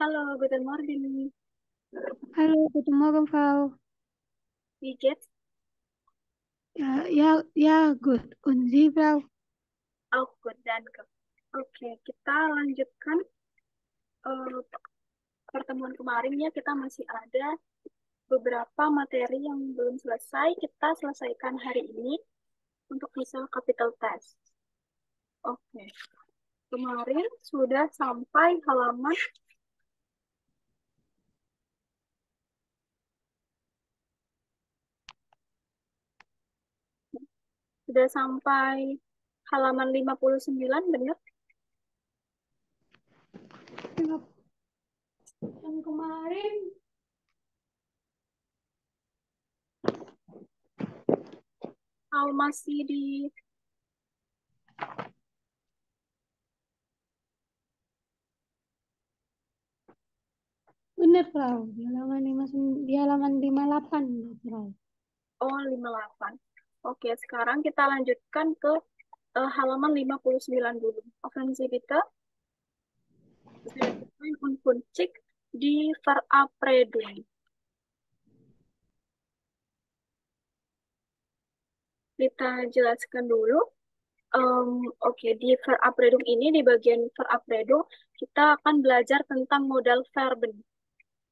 Hallo, guten Morgen. Hallo, guten Morgen, Frau. Wie geht's? Ja, ja, ja, gut. Und Sie, Frau? Auch gut, danke. Oke, kita lanjutkan eh, pertemuan kemarin ya. Kita masih ada beberapa materi yang belum selesai. Kita selesaikan hari ini untuk bisa capital test. Oke, kemarin sudah sampai halaman sudah sampai halaman 59, benar? Yang kemarin Kalau masih di benar, Frau. Di halaman 58, Frau. 58. Oke, sekarang kita lanjutkan ke halaman 59 dulu. Offensive bitte. Saya unkunci di Verabredung. Kita jelaskan dulu. Oke, di Verabredung ini, di bagian Verabredung, kita akan belajar tentang modal verben.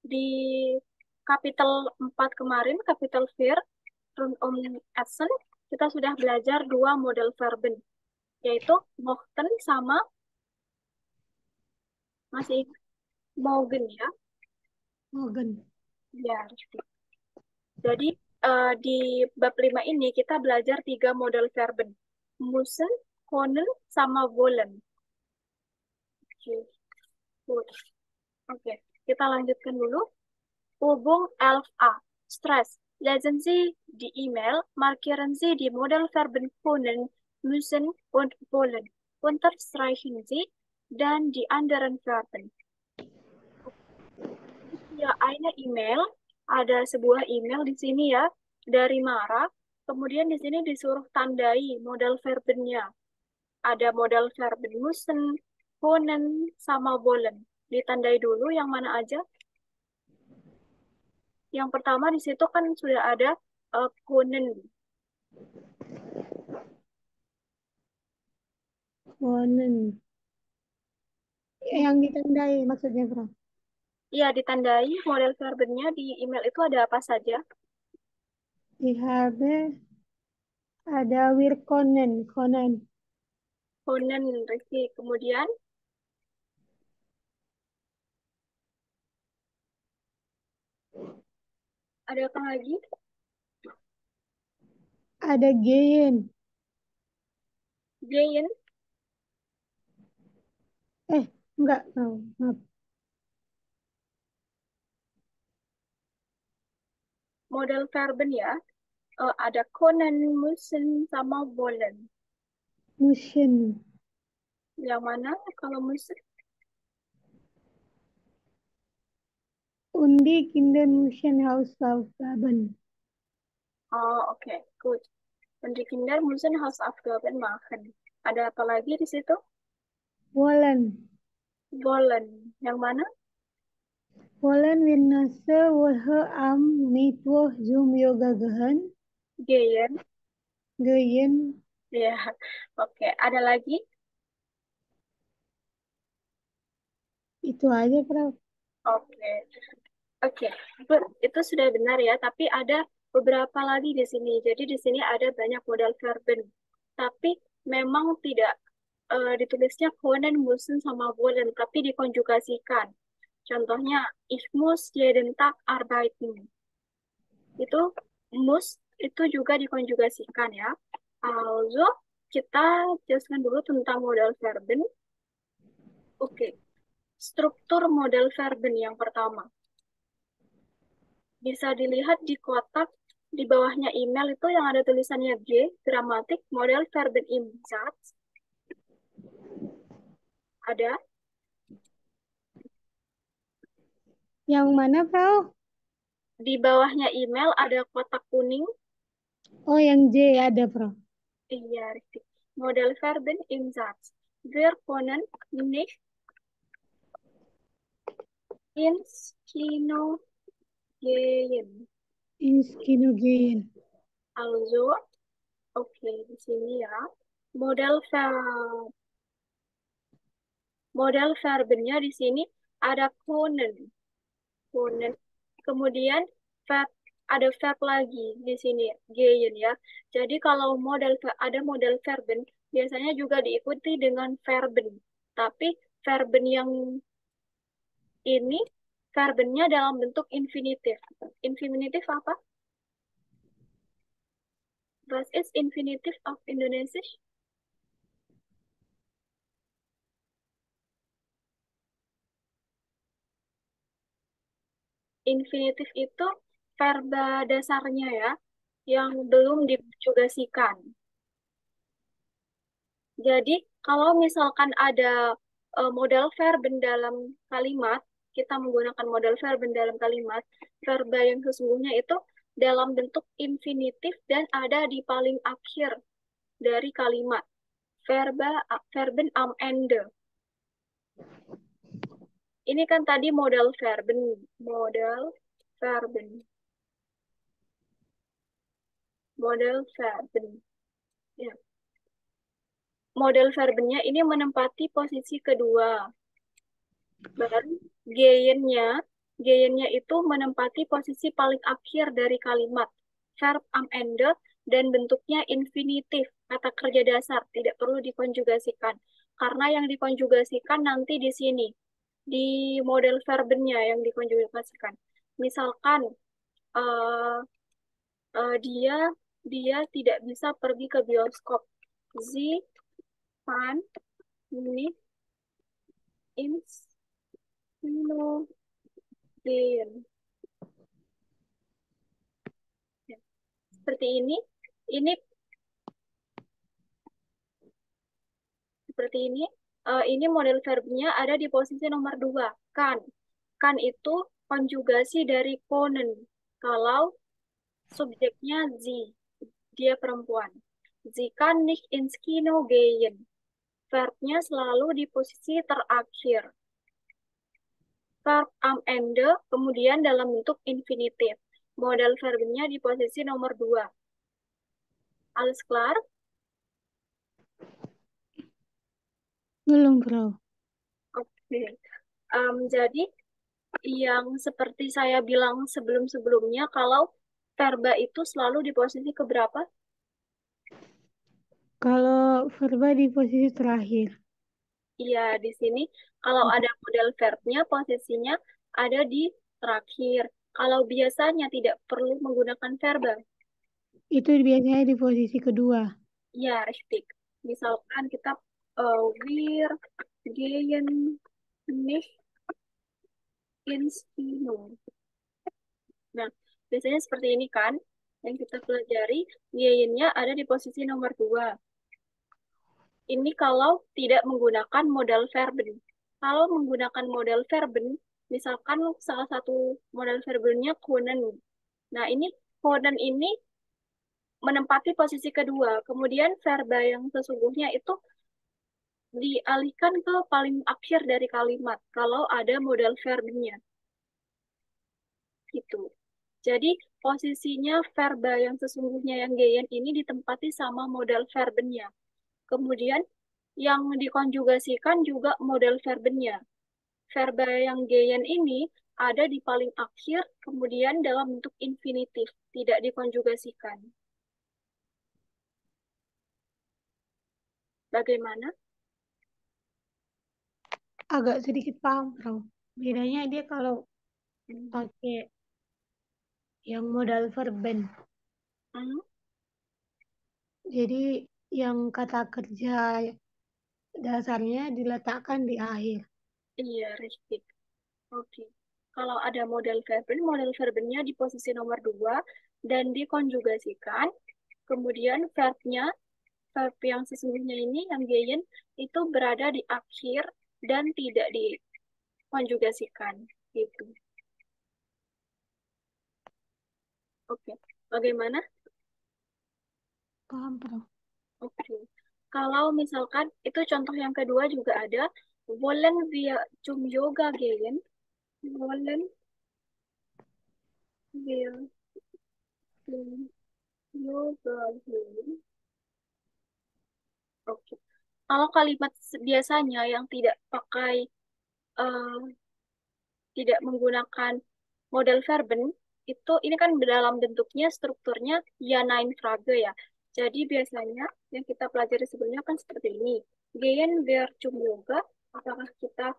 Di kapitel 4 kemarin, kapitel 4, Rundum Essen, kita sudah belajar dua model verben, yaitu mochten sama masih morgen ya. Morgen. Ya, jadi di bab 5 ini kita belajar tiga model verben. Müssen, können, sama wollen. Oke, good. Oke, kita lanjutkan dulu. Übung 11a. Stress. Lesen Sie die E-Mail, markieren Sie die Modellverben können, müssen und wollen. Unterstreichen Sie dann die anderen Verben. Ya, eine E-Mail. Ada sebuah email di sini ya, dari Mara. Kemudian di sini disuruh tandai model verbennya. Ada model verben müssen, können, sama wollen. Ditandai dulu yang mana aja. Yang pertama di situ kan sudah ada können. Wonen. Yang ditandai maksudnya, Frau. Iya, ditandai model verbennya di email itu ada apa saja. Di HB ada Wirkonen, Konen. Können, Rizky. Kemudian ada apa lagi? Ada Geyen. Gehen, Enggak, Frau. Maaf. model verben ya. Ada können, müssen, sama wollen. Muschen. Yang mana kalau müssen? Und die Kinder müssen Hausaufgaben Oh, oke, good. Und die Kinder müssen Hausaufgaben machen. Ada apa lagi di situ? wollen. Wollen. Yang mana? Wollen wir nächste Woche am Mittwoch zum Yoga gehen? Gehen. Gehen. Ya, oke. Ada lagi? Itu aja, Prof. Oke. Oke, itu sudah benar ya, tapi ada beberapa lagi di sini. Jadi di sini ada banyak modal verben. Tapi memang tidak ditulisnya können, müssen, sama wollen, tapi dikonjugasikan. Contohnya, ich muss jeden Tag arbeiten. Itu muss itu juga dikonjugasikan ya. Also, kita jelaskan dulu tentang modal verben. Oke, struktur modal verben yang pertama. Bisa dilihat di kotak di bawahnya email itu yang ada tulisannya G, gramatik, model, verben im Satz. Ada. Yang mana, Prof? Di bawahnya email ada kotak kuning. Oh, yang J ada, Prof. Iya, richtig. Model, verben im Satz. Wir können nicht Inskinogen. Inskinogen. Also, oke, di sini ya. Model verb model verbennya di sini ada können. Kunnen. Kemudian verb ada verb lagi di sini gehen ya. Jadi kalau ada model verben biasanya juga diikuti dengan verben. Tapi verben yang ini verbennya dalam bentuk infinitif. Infinitif apa? Was is infinitive of Indonesia? Infinitif itu verba dasarnya ya, yang belum dikonjugasikan. Jadi, kalau misalkan ada modal verben dalam kalimat, kita menggunakan modal verben dalam kalimat, verba yang sesungguhnya itu dalam bentuk infinitif dan ada di paling akhir dari kalimat. Verben am Ende. Ini kan tadi modal verben, modal verben, model verben. Ya. Model verbennya ini menempati posisi kedua. Baru geyennya itu menempati posisi paling akhir dari kalimat. Verb am Ende dan bentuknya infinitif, kata kerja dasar, tidak perlu dikonjugasikan. Karena yang dikonjugasikan nanti di sini, di model verbennya yang dikonjugasikan. Misalkan eh, dia tidak bisa pergi ke bioskop. Sie kann nicht ins Kino gehen. Ya, seperti ini. Ini seperti ini. Ini model verbnya ada di posisi nomor 2, kan. Kan itu konjugasi dari können. Kalau subjeknya sie, dia perempuan. Sie kann nicht ins Kino gehen. Verbnya selalu di posisi terakhir. Verb am Ende kemudian dalam bentuk infinitif. Model verbnya di posisi nomor 2. Alles klar? Belum, Bro. Oke. Jadi yang seperti saya bilang sebelum-sebelumnya, kalau verba itu selalu di posisi keberapa? Kalau verba di posisi terakhir. Iya, di sini kalau ada model verbnya, posisinya ada di terakhir. Kalau biasanya tidak perlu menggunakan verba. Itu biasanya di posisi kedua. Ya, richtig. Misalkan kita wir gehen nicht ins Kino. Nah, biasanya seperti ini kan yang kita pelajari, nya ada di posisi nomor 2. Ini kalau tidak menggunakan modal verben. Kalau menggunakan modal verben, misalkan salah satu modal verbennya können. Nah, ini können ini menempati posisi kedua. Kemudian verba yang sesungguhnya itu dialihkan ke paling akhir dari kalimat kalau ada modal verbennya. Gitu. Jadi posisinya verba yang sesungguhnya yang geyen ini ditempati sama modal verbennya. Kemudian yang dikonjugasikan juga model verbennya. Verba yang geyen ini ada di paling akhir, kemudian dalam bentuk infinitif, tidak dikonjugasikan. Bagaimana? Agak sedikit paham, Bro. Bedanya dia kalau Hmm. pakai yang modal verben. Hmm, Jadi yang kata kerja dasarnya diletakkan di akhir. iya, richtig. Oke. Kalau ada model verbennya di posisi nomor 2 dan dikonjugasikan, kemudian verb yang sesungguhnya ini, yang geyen, itu berada di akhir dan tidak dikonjugasikan. Gitu. Oke. Bagaimana? Paham, Bro? Oke. Kalau misalkan, itu contoh yang kedua juga ada, wollen wir zum Yoga gehen? Wollen wir zum Yoga gehen? Oke. Kalau kalimat biasanya yang tidak pakai eh, tidak menggunakan model verben itu ini kan dalam bentuknya strukturnya ya nine frage ya. Jadi biasanya yang kita pelajari sebelumnya kan seperti ini. Gehen wir zum Yoga? Apakah kita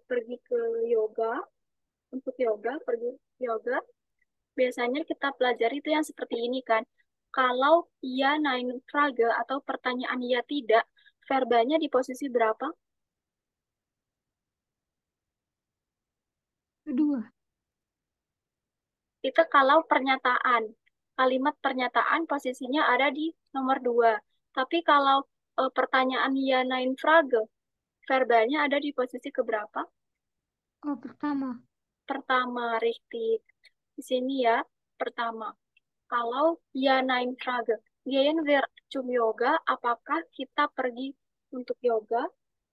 pergi ke yoga untuk yoga, pergi yoga? Biasanya kita pelajari itu yang seperti ini kan. Kalau ya nine frage atau pertanyaan ya tidak, verbanya di posisi berapa? Kedua. Itu kalau pernyataan. Kalimat pernyataan posisinya ada di nomor 2. Tapi kalau pertanyaan ya nine frage, verbanya ada di posisi keberapa? Oh, pertama. Pertama, richtig. Di sini ya, pertama. Kalau ya nine frage, gehen wir zum Yoga, apakah kita pergi untuk yoga?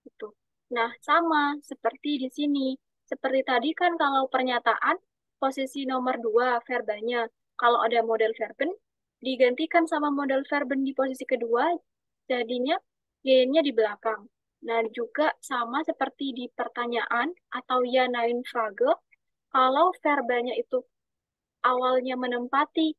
Itu. Nah, sama seperti di sini. Seperti tadi kan kalau pernyataan, posisi nomor 2 verbanya. Kalau ada model verben, digantikan sama model verben di posisi kedua, jadinya y-nya di belakang. Nah, juga sama seperti di pertanyaan atau ya nine frage, kalau verbanya itu awalnya menempati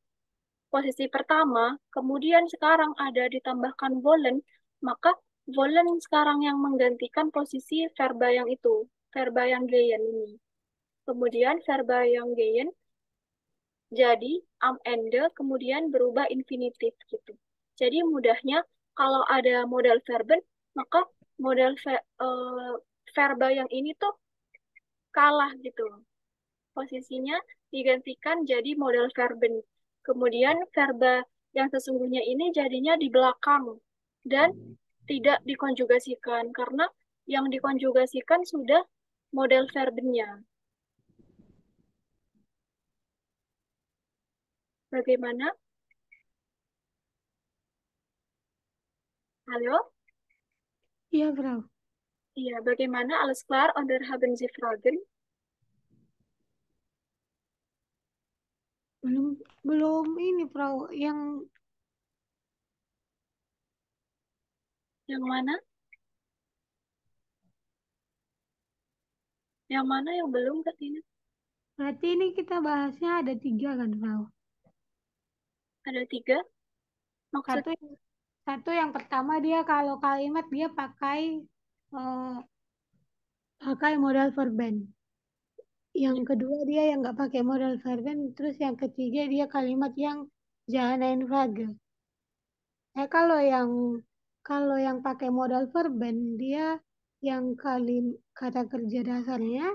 posisi pertama, kemudian sekarang ada ditambahkan wollen, maka wollen sekarang yang menggantikan posisi verba yang itu, verba yang gehen ini. Kemudian verba yang gehen jadi am ende kemudian berubah infinitif gitu. Jadi mudahnya kalau ada modal verben, maka modal verba yang ini tuh kalah gitu. Posisinya digantikan jadi modal verben. Kemudian verba yang sesungguhnya ini jadinya di belakang dan tidak dikonjugasikan karena yang dikonjugasikan sudah model verbennya. Bagaimana? Halo? Iya, Frau. Iya, bagaimana? Alles klar oder haben Sie Fragen? Belum belum ini, Frau. Yang mana? Yang mana yang belum, Kak Tina? Berarti ini kita bahasnya ada 3 kan, Frau? Ada 3. Maksud, Satu satu yang pertama dia kalau kalimat dia eh, pakai modal verben. Yang kedua dia yang nggak pakai modal verben. Terus yang ketiga dia kalimat yang jahanain frage. Kalau yang pakai modal verben dia yang kata kerja dasarnya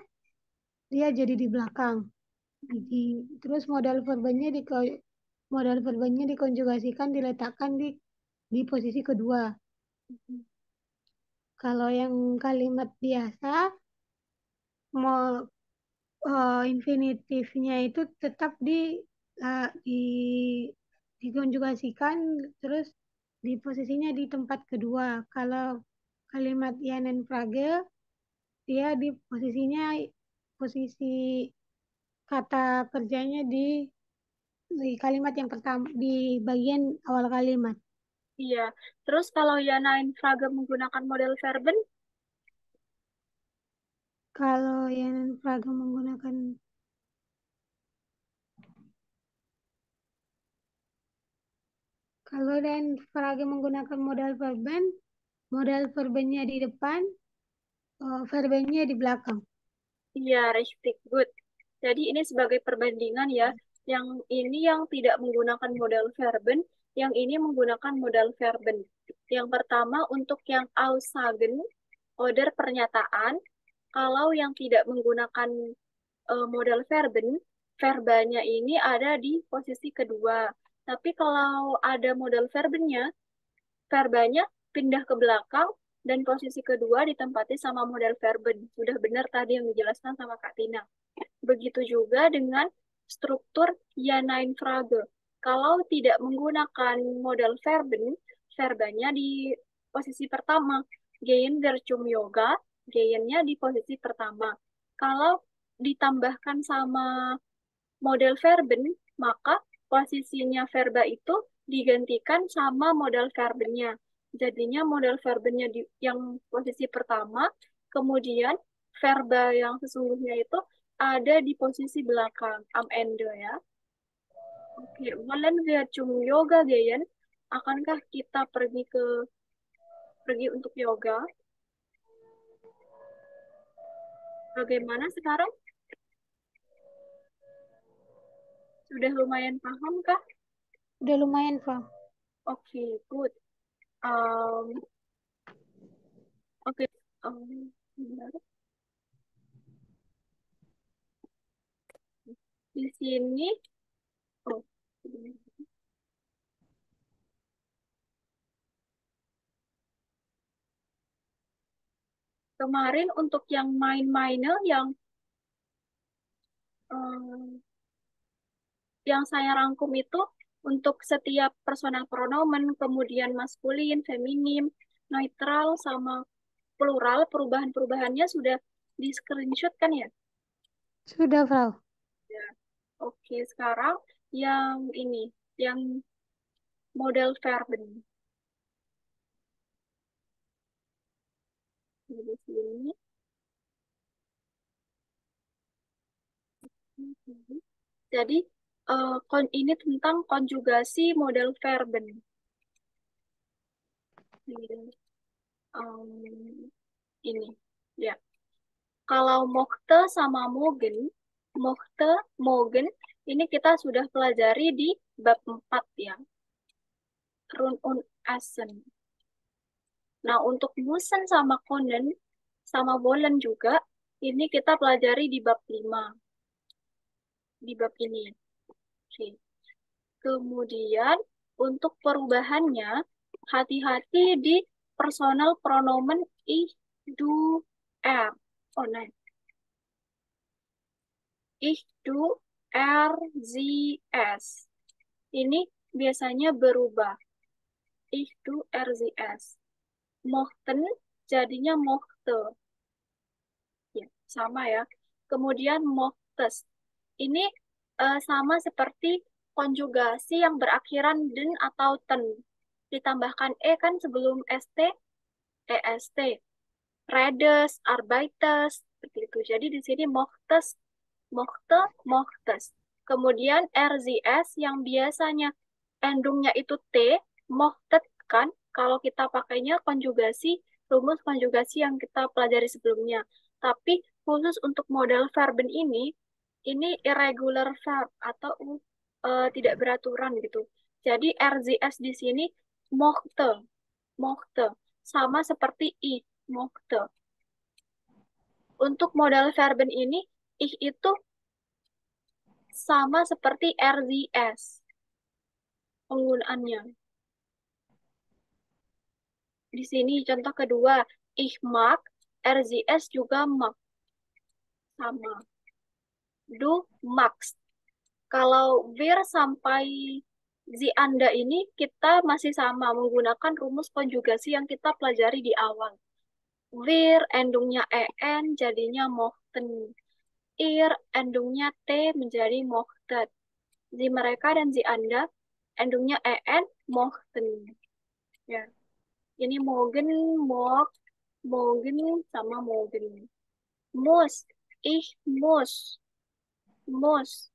dia jadi di belakang. Jadi terus modal verbennya dikonjugasikan diletakkan di posisi kedua. Kalau yang kalimat biasa mau infinitifnya itu tetap dikonjugasikan terus di posisinya di tempat kedua. Kalau kalimat Yanen Frage dia di posisi kata kerjanya di kalimat yang pertama di bagian awal kalimat. iya. Terus kalau Yana Infraga menggunakan model verben, Kalau Yanen Frage menggunakan Kalau dan Frage menggunakan modal verbennya di depan, verbennya di belakang. iya, richtig, good. Jadi ini sebagai perbandingan ya, yang ini yang tidak menggunakan model verben, yang ini menggunakan model verben. Yang pertama untuk yang Aussagen, order pernyataan, kalau yang tidak menggunakan model verben, verbanya ini ada di posisi kedua. Tapi kalau ada model verbennya, verbanya pindah ke belakang dan posisi kedua ditempati sama model verben. Sudah benar tadi yang dijelaskan sama Kak Tina. Begitu juga dengan struktur ya nine frage. Kalau tidak menggunakan model verben, verbanya di posisi pertama. Gehen wir zum Yoga, gehennya di posisi pertama. Kalau ditambahkan sama model verben, maka posisinya verba itu digantikan sama model verbennya. Jadinya model verbennya yang posisi pertama, kemudian verba yang sesungguhnya itu ada di posisi belakang, am ende ya. Oke, wollen wir zum Yoga gehen? Akankah kita pergi untuk yoga? Bagaimana sekarang? Sudah lumayan paham kah? Udah lumayan, Pak. Oke, good. Um, oke, bentar. Di sini, oh, kemarin untuk yang main-mainnya um, yang saya rangkum itu untuk setiap personal pronomen, kemudian maskulin, feminim, netral, sama plural, perubahan-perubahannya sudah di screenshot kan ya? Sudah, Frau. Ya. Oke, sekarang yang ini, yang model verben. Di sini. Jadi, ini tentang konjugasi model verben. Ini, ya. Kalau mochte sama mochte, mogen, ini kita sudah pelajari di bab 4 ya. Run und Essen. Nah, untuk müssen sama können, sama wollen juga, ini kita pelajari di bab 5. Di bab ini. Oke. Kemudian, untuk perubahannya, hati-hati di personal pronomen ich, du, er. Oh, nah. Ich, du, er, sie, es. Ini biasanya berubah. Ich, du, er, sie, es. Mochten jadinya mochte. Ya, sama ya. Kemudian mochtes. Ini sama seperti konjugasi yang berakhiran den atau ten. Ditambahkan e kan sebelum st, est. Redes, arbeites, seperti itu. Jadi di sini mochtes, mochte, mochtes. Kemudian rzs yang biasanya endungnya itu t, mochtet kan, kalau kita pakainya konjugasi, rumus konjugasi yang kita pelajari sebelumnya. Tapi khusus untuk model verben ini irregular verb atau tidak beraturan gitu. Jadi rzs di sini mochte, mochte, sama seperti i, mochte. Untuk modal verben ini, ich itu sama seperti RZS penggunaannya. Di sini contoh kedua, ich mag, RZS juga mag. Sama. Du magst. Kalau wir sampai Anda ini, kita masih sama menggunakan rumus konjugasi yang kita pelajari di awal. Wir, endungnya en, jadinya mochten. Ir, endungnya t, menjadi mochtet. Zi mereka dan zi Anda, endungnya en, mochten. Ya. Ini mogen, mog, mogen, sama mogen. Muss, ich muss, muss.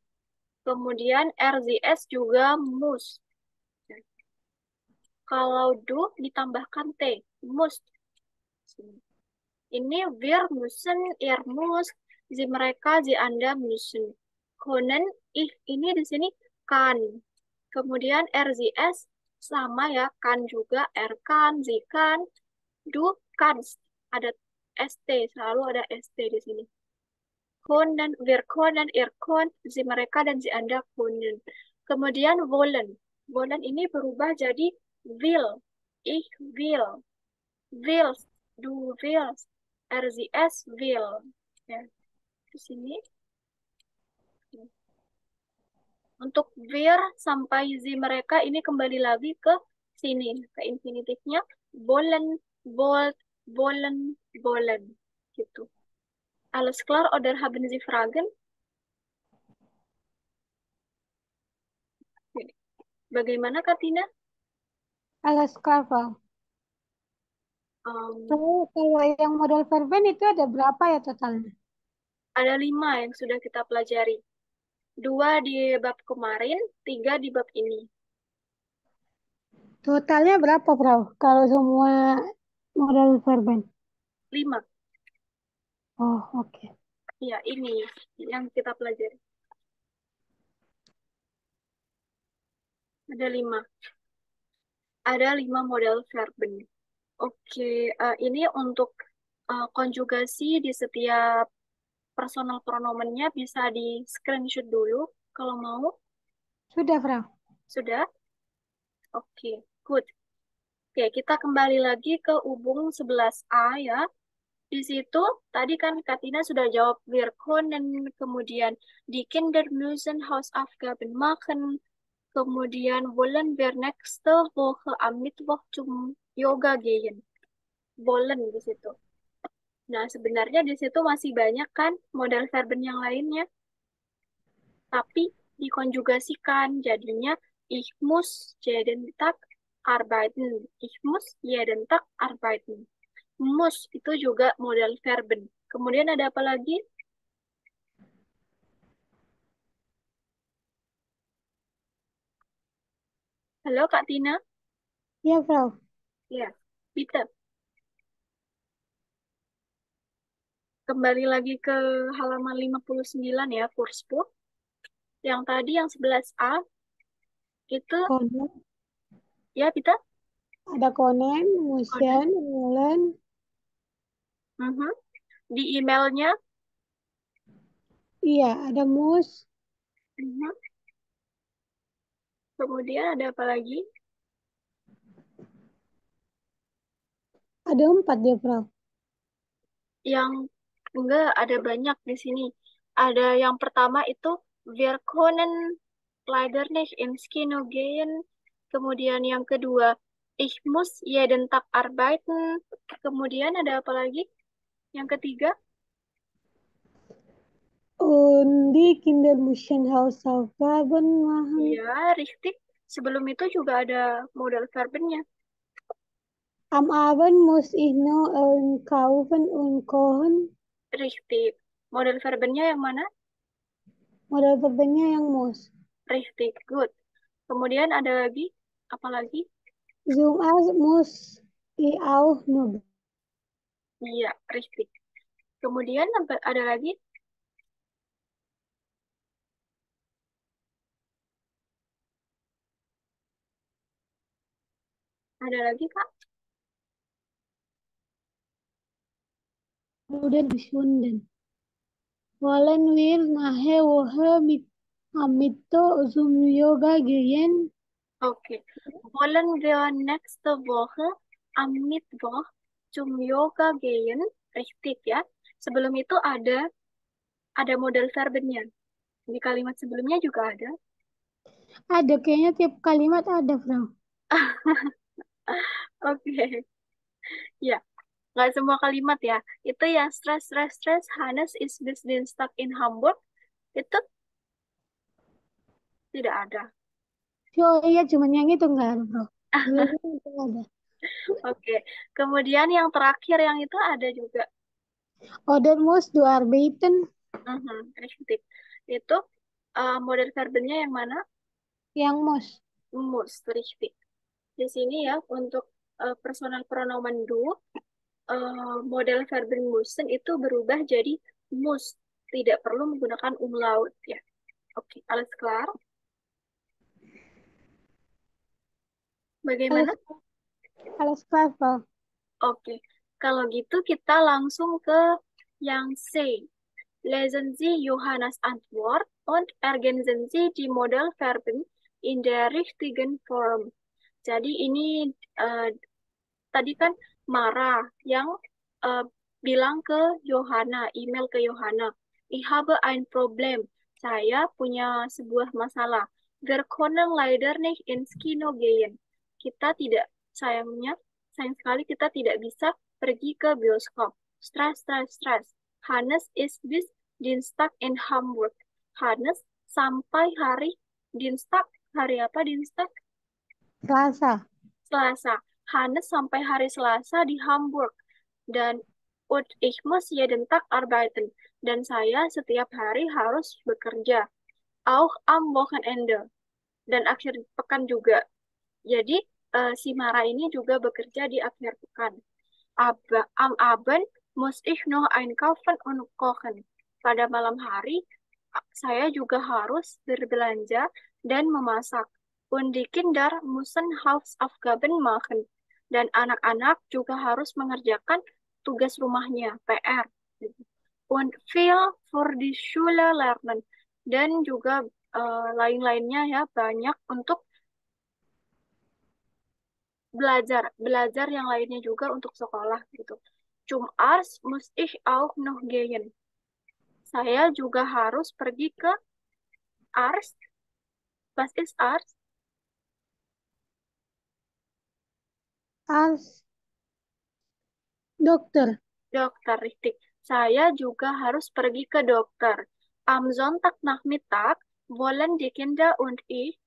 Kemudian RZS juga muss. Ya. Kalau du ditambahkan t, muss. Ini wir müssen, ihr muss, zi mereka, zi Anda müssen. Können, ich ini di sini kan. Kemudian RZS sama ya, kan juga, R kan, Z kan, du kannst. Ada ST, selalu ada ST di sini. Können, wir können, ihr könnt, Sie mereka dan si Anda können. Kemudian wollen. Wollen ini berubah jadi will. Ich will. Willst, du willst. RZS will. Ya, di sini. Untuk wir sampai zi mereka ini kembali lagi ke sini, ke infinitifnya wollen, wollt, wollen, wollen, gitu. Alles klar oder haben Sie Fragen? Bagaimana Kak Tina? Alas Carval. Um, Kalau yang model verben itu ada berapa ya totalnya? ada 5 yang sudah kita pelajari. 2 di bab kemarin, 3 di bab ini. Totalnya berapa, Bro? Kalau semua model verben? 5. Oh, oke. Ya, ini yang kita pelajari. Ada 5. Ada 5 model verben. Oke, ini untuk konjugasi di setiap personal pronomennya bisa di screenshot dulu kalau mau. Sudah, Bro. Sudah? Oke, good. Oke, kita kembali lagi ke Ubung 11A ya. Di situ tadi kan Katina sudah jawab wir können, kemudian die Kinder müssen Hausaufgaben machen, kemudian wollen wir nächste Woche am Mittwoch zum Yoga gehen. Wollen di situ. Nah, sebenarnya di situ masih banyak kan model verben yang lainnya, tapi dikonjugasikan jadinya ich muss jeden Tag arbeiten. Ich muss jeden Tag arbeiten. Muss itu juga model verben. Kemudian ada apa lagi? Halo Kak Tina? Iya, Bro. Ya, Peter. Kembali lagi ke halaman 59 ya, Kurspu. Yang tadi yang 11A itu, Konen. ya Peter? Ada konen, Kode. musen, mulen. Mhm. Di emailnya, Iya, ada mus. mhm. Kemudian ada apa lagi? Ada 4 dia, Bro. Yang enggak ada banyak di sini. Ada yang pertama itu Wir können leider nicht ins Kino gehen. Kemudian yang kedua, Ich muss jeden Tag arbeiten. Kemudian ada apa lagi? Yang ketiga, Und die Kinder müssen Hausaufgaben machen. ya, richtig. Sebelum itu juga ada modal verbennya. Am Abend muss ich noch kaufen und kochen. Richtig. Modal verbennya yang mana? Model verbennya yang muss. Richtig. Good. Kemudian ada lagi, apa lagi? Zum Arzt muss ich auch noch. Iya, richtig. Kemudian ada lagi, Kak. Kemudian gesunden. Wollen wir nachher Woche mit zum Yoga gehen? Oke. Wollen wir nächste Woche am Mittwoch zum Yoga gehen? Richtig ya. Sebelum itu ada modal verbennya. Di kalimat sebelumnya juga ada. Ada, kayaknya tiap kalimat ada, Bro. Oke. Ya, nggak semua kalimat ya. Itu yang stress, stress, stress. Hannes is bis Dienstag in Hamburg. Itu tidak ada. Oh iya, cuman yang itu enggak ada, Bro. Sebelumnya itu ada. Oke. Kemudian yang terakhir yang itu ada juga. Oder muss du arbeiten? Mhm, richtig. Itu model verbennya yang mana? Yang muss. Muss, richtig. Di sini ya untuk personal pronomen du, model verben müssen itu berubah jadi muss, tidak perlu menggunakan umlaut ya. Oke, alles klar. Alles, Bagaimana? alles klar, Bro. Oke, kalau gitu kita langsung ke yang C. Lesen Sie Johannes Antwort und ergänzen Sie die Modalverben in der richtigen Form. Jadi ini eh, tadi kan Mara yang eh, bilang ke Johanna, email ke Johanna. Ich habe ein Problem. Saya punya sebuah masalah. Wir können leider nicht ins Kino gehen. Kita tidak, sayang sekali kita tidak bisa pergi ke bioskop. Stress, stress, stress. Hannes ist bis Dienstag in Hamburg. Hannes sampai hari Dienstag. Hari apa Dienstag? Selasa. Selasa. Hannes sampai hari Selasa di Hamburg. Dan und ich muss jeden Tag arbeiten. Dan saya setiap hari harus bekerja. Auch am Wochenende. Dan akhir pekan juga. Jadi si Mara ini juga bekerja di akhir pekan. Am Abend muss ich noch einkaufen und kochen. Pada malam hari, saya juga harus berbelanja dan memasak. Und die Kinder müssen Hausaufgaben machen. Dan anak-anak juga harus mengerjakan tugas rumahnya, PR. Und viel für die Schule lernen. Dan juga lain-lainnya ya, banyak untuk belajar yang lainnya juga untuk sekolah gitu. Zum Arzt muss ich auch noch gehen. Saya juga harus pergi ke Arzt. Was ist Arzt? Als dokter. Dokter, richtig. Saya juga harus pergi ke dokter. Am Sonntagnachmittag wollen die Kinder und ich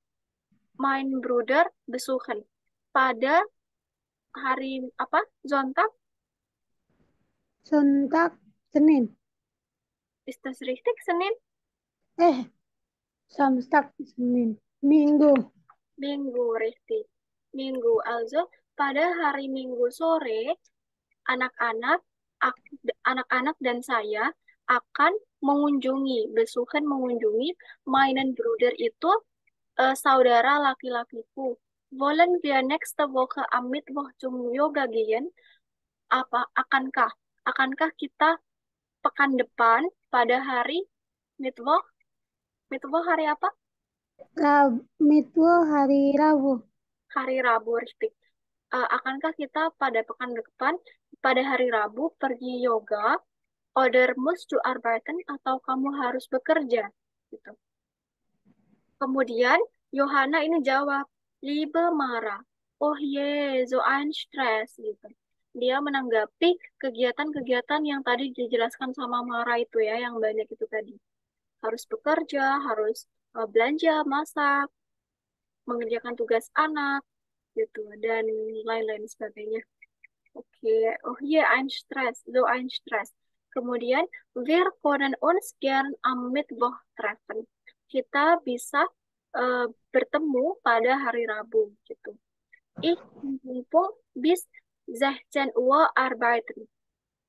meinen Bruder besuchen. Pada hari apa? Sonntag? Sonntag. Senin. Ist das richtig? Senin? Eh, Samstag. Senin. Minggu. Minggu, richtig. Minggu. Also, pada hari Minggu sore, anak-anak anak-anak dan saya akan mengunjungi, besukan mengunjungi meinen Bruder itu saudara laki-lakiku. Wollen wir nächste Woche am Mittwoch zum Yoga gehen? Akankah akankah kita pekan depan pada hari Mittwoch? Mittwoch hari apa? Mittwoch hari Rabu. Hari Rabu, richtig. Akankah kita pada pekan depan pada hari Rabu pergi yoga? Oder musst du arbeiten atau kamu harus bekerja? Gitu. Kemudian Johanna ini jawab, Liebe Mara, oh je, so ein Stress gitu. Dia menanggapi kegiatan-kegiatan yang tadi dijelaskan sama Mara itu ya, yang banyak itu tadi. Harus bekerja, harus belanja, masak, mengerjakan tugas anak, gitu, dan lain-lain sebagainya. Oke, oh je, ein Stress, so ein Stress. Kemudian, wir können uns gern am Mittwoch treffen. Kita bisa bertemu pada hari Rabu gitu. Ich mumpung bis 16 Uhr arbeiten.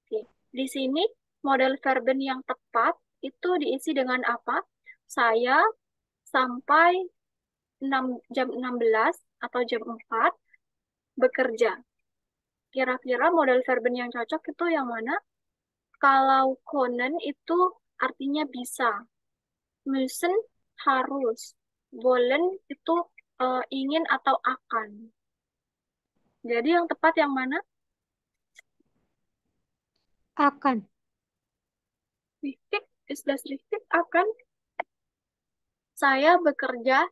Oke. Di sini model verben yang tepat itu diisi dengan apa? Saya sampai 6 jam 16 atau jam 4 bekerja. Kira-kira model verben yang cocok itu yang mana? Kalau können itu artinya bisa. Müssen harus. Wollen itu ingin atau akan. Jadi yang tepat yang mana? Akan. Richtig, ist das richtig? Akan. Saya bekerja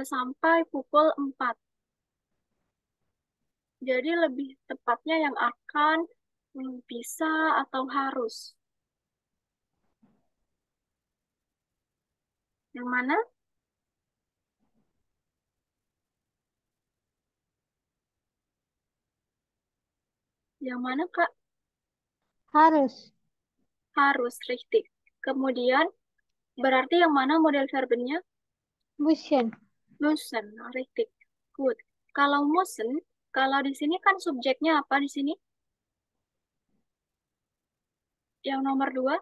sampai pukul 4. Jadi lebih tepatnya yang akan, bisa atau harus. Yang mana? Yang mana, Kak? Harus. Harus, richtig. Kemudian, berarti yang mana model verbennya? Müssen. Müssen, richtig. Good. Kalau müssen, kalau di sini kan subjeknya apa di sini? Yang nomor 2,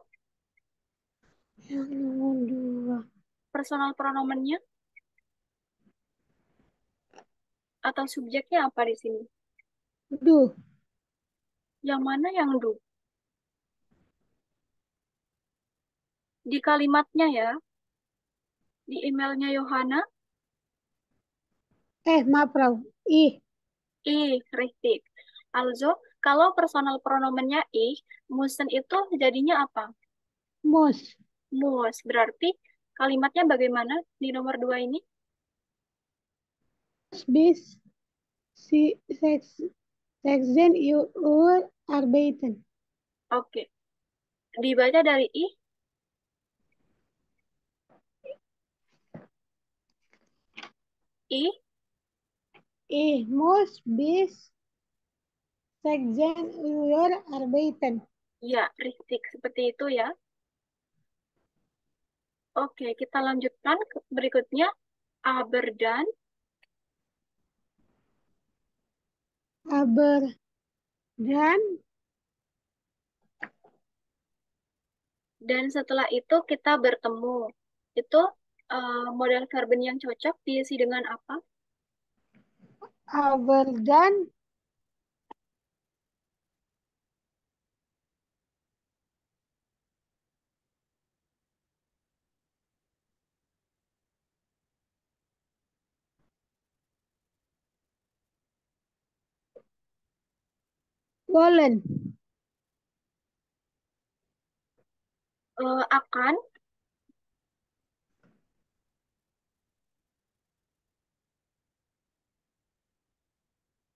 Yang nomor 2. personal pronomennya atau subjeknya apa di sini? Du. Yang mana yang do? Di kalimatnya ya, di emailnya Yohana, Maaf, Rau. Ih. richtig. Also, kalau personal pronomennya müssen itu jadinya apa? Muss. Muss. Berarti kalimatnya bagaimana di nomor 2 ini? Bis 16 Uhr arbeiten. Oke. Dibaca dari I, I, Ich muss bis 16 Uhr arbeiten. ya, richtig. Seperti itu ya. Oke, kita lanjutkan ke berikutnya. Aber Aber dan dan setelah itu kita bertemu. Itu model verben yang cocok diisi dengan apa? aber dan wollen. Akan,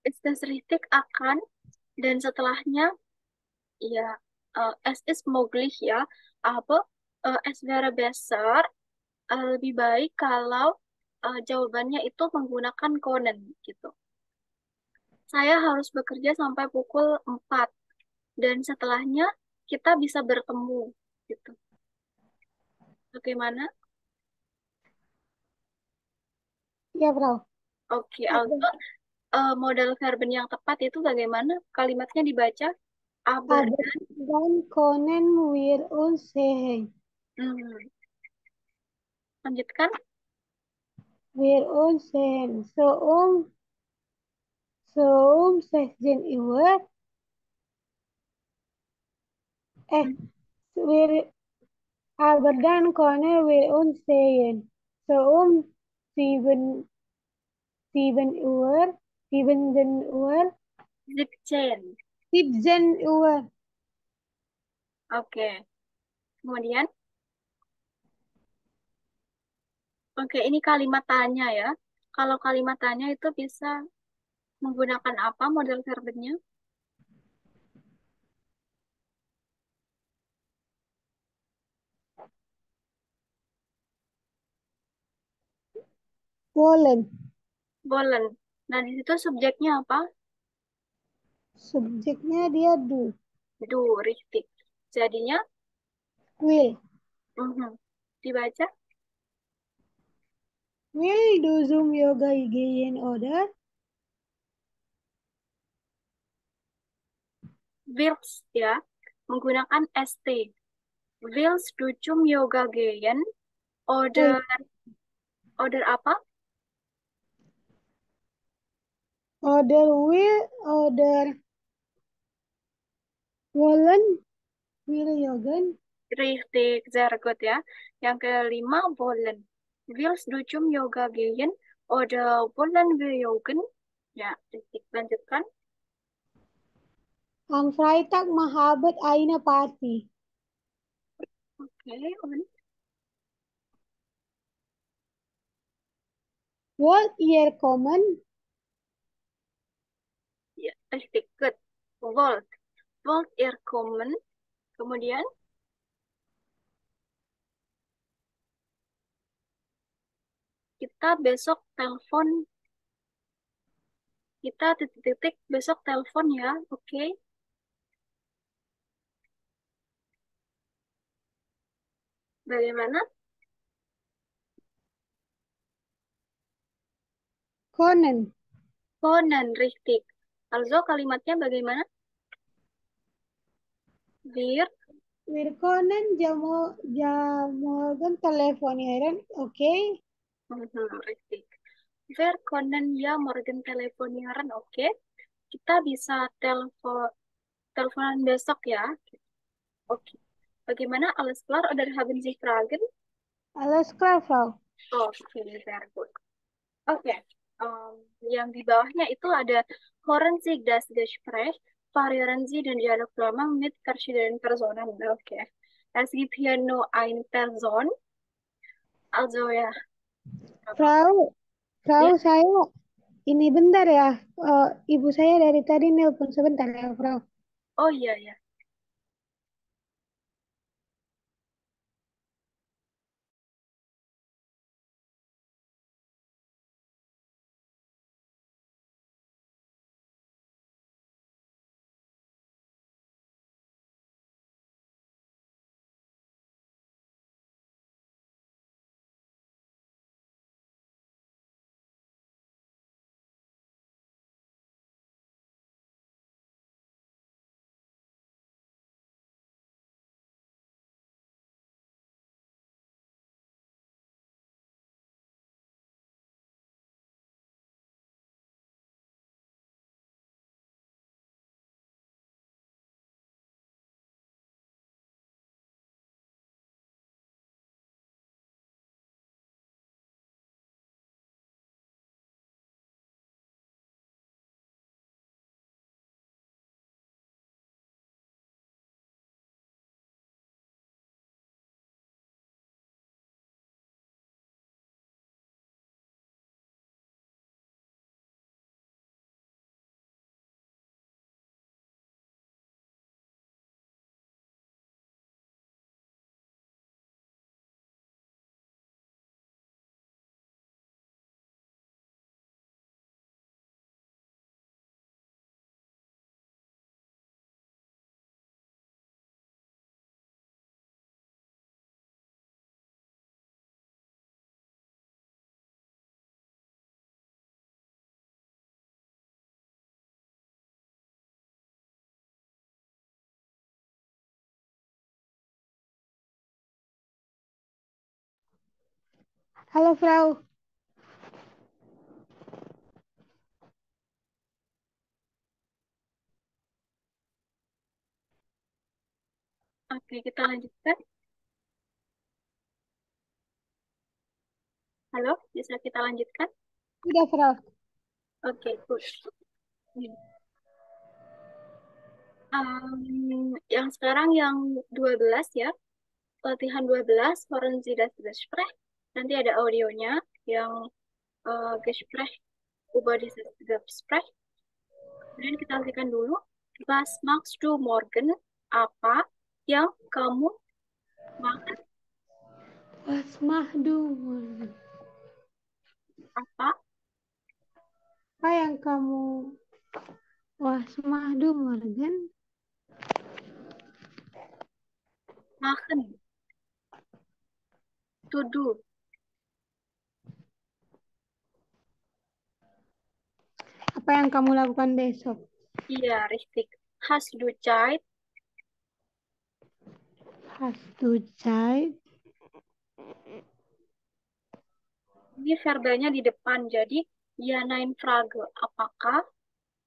ist das richtig, akan, dan setelahnya ya, es ist möglich ya, aber es wäre besser, lebih baik kalau jawabannya itu menggunakan können gitu. Saya harus bekerja sampai pukul 4 dan setelahnya kita bisa bertemu gitu. Bagaimana? Ya, Frau. Oke, also model verben yang tepat itu bagaimana? Kalimatnya dibaca aber. Aber dann können wir uns sehen. Hmm, lanjutkan. Wir uns sehen. So 16 Uhr. Hmm, Wir, aber dann können wir uns sehen. So 7, 7 Uhr. 7 Uhr. 17. 17 Uhr. Oke, kemudian. Oke, ini kalimat tanya ya. Kalau kalimat tanya itu bisa menggunakan apa model verbennya? Wollen. Bollen. Nah, di situ subjeknya apa? Subjeknya dia do. Do, richtig. Jadinya, Will. mhm. Dibaca, Will do Zoom yoga gehen oder? wills ya, menggunakan ST. Wills du zum Yoga gehen, Oh order, ya. order apa? Oder wollen. Will Yogan. Richtig, sehr gut ya. Yang kelima, wollen. Willst du zum Yoga gehen? Oder wollen wir joggen? Ya, richtig. Lanjutkan. Am Freitag Mahabet eine Party. Oke, on. Wollt ihr kommen? Ya, richtig, good. Wollt. Wollt ihr kommen? Kemudian, kita besok telepon. Kita titik-titik besok telepon ya, oke? Bagaimana? Können. Konan, richtig. Also kalimatnya bagaimana? Wir, Wir können jam morgen telefonieren, okay? richtig. Wir können ya morgen telefonieren, oke? Kita bisa teleponan besok ya. Oke. Bagaimana? Alles klar oder haben Sie Fragen? Alles klar, Frau. Oke, very good. Oke. Yang di bawahnya itu ada hören Sie das Gespräch, variieren Sie den Dialogflumen mit verschiedenen Personen. Oke. Es gibt hier nur eine Person, also ya. Frau, Ya. saya ini bentar ya. Ibu saya dari tadi nelpon sebentar ya, Frau. Oh iya ya. Halo, Frau. Oke, kita lanjutkan. Halo, bisa kita lanjutkan? Sudah, Frau. Oke, good. Yang sekarang yang 12 ya, latihan 12, Hören Sie das Gespräch. Nanti ada audionya yang Gespräch über dieses Gespräch. Kemudian kita hentikan dulu. Was machst du morgen? Apa yang kamu makan? Was mahdu. Apa Apa yang kamu was mahdu, Morgan? makan? To do. Apa yang kamu lakukan besok? Iya, richtig. Hast du Zeit? Hast du Zeit? Ini verbanya di depan. Jadi, ya nein Frage. Apakah?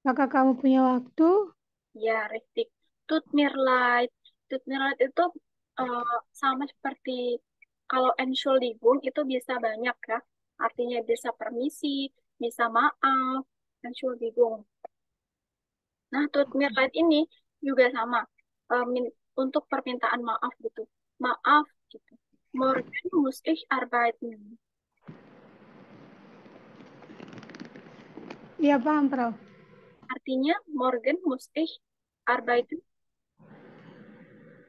Apakah kamu punya waktu? Ya, richtig. Tut mir leid. Tut mir leid itu eh, sama seperti kalau Entschuldigung itu bisa banyak ya. Artinya bisa permisi, bisa maaf, Entschuldigung. Nah, tut mir leid ini juga sama. Untuk permintaan maaf gitu. Maaf gitu. Morgen muss ich arbeiten. Iya, paham, Frau. Artinya morgen muss ich arbeiten.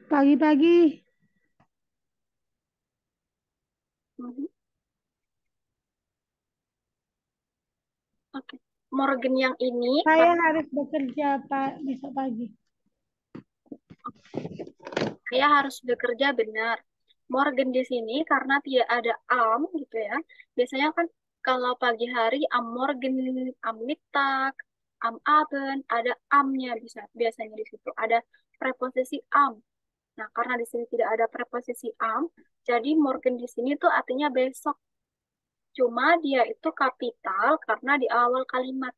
Pagi-pagi Mhm. Oke. Morgen yang ini saya harus bekerja Pak besok pagi. saya harus bekerja benar. Morgen di sini karena tidak ada am gitu ya. Biasanya kan kalau pagi hari am morgen, am mittag, am abend, ada amnya bisa biasanya di situ. Ada preposisi am. Nah, karena di sini tidak ada preposisi am, jadi morgen di sini tuh artinya besok. Cuma dia itu kapital karena di awal kalimat.